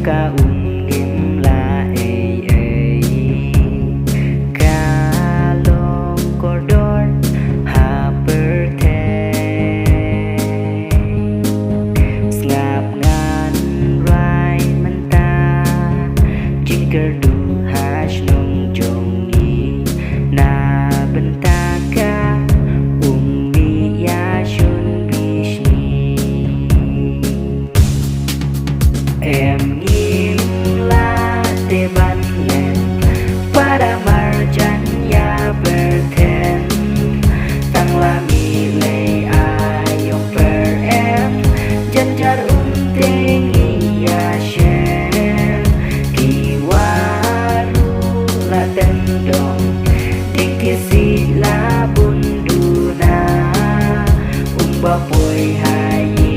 ka ungim la kalong kodor ha berte ngap ngan rai menta jingker du hash nong jongi na bentaka umi ya shun bishni em ngim la te ban len pada marjan ya berten tang la mi le ayong per em janjar unting ya shen kiwaru la tendong dikisi la bunduna umba poi hayi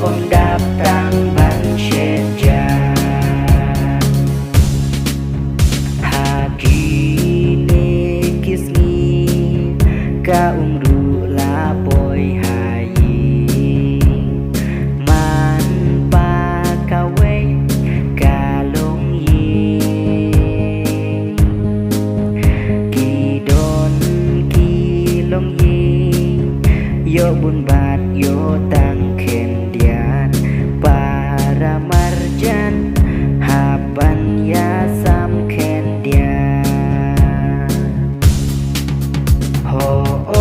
om dap tang ban sheja hakine kisni ka umru la poi hayi man pa kawe kalong yi kidon kilong yi yo bun bat yo tang khen dian para marjan haban ya sam khen dian ho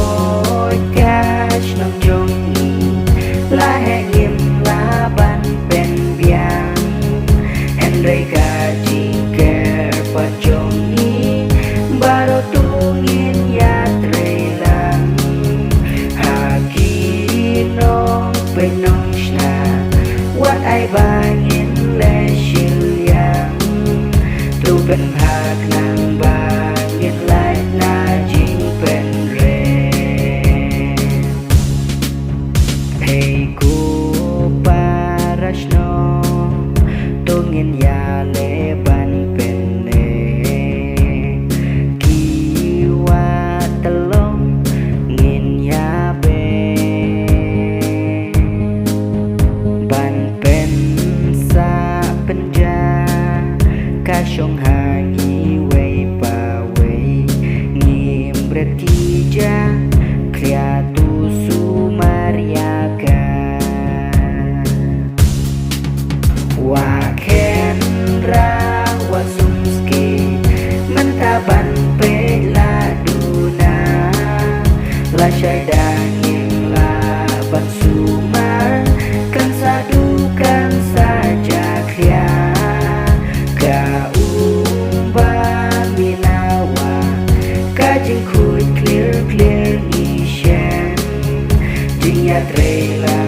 oi cash nong jong ni la hengim la ban pen biang en rei ka jingker pa jong ni baro tungin ya trelang nong penong shna wat ai bangin le shilyang tu ben hak nang bangin lai na jing pen re hey ku parashno tungin ya le ban pen ne kiwa telong ngin ya be kashong hangi wei pa wei ngim bretija kriatu sumariaga waken ra wasumski mentaban pela duna la shaidangin la ban sumar kan sadukan saja kria clear ni shen jing ya trela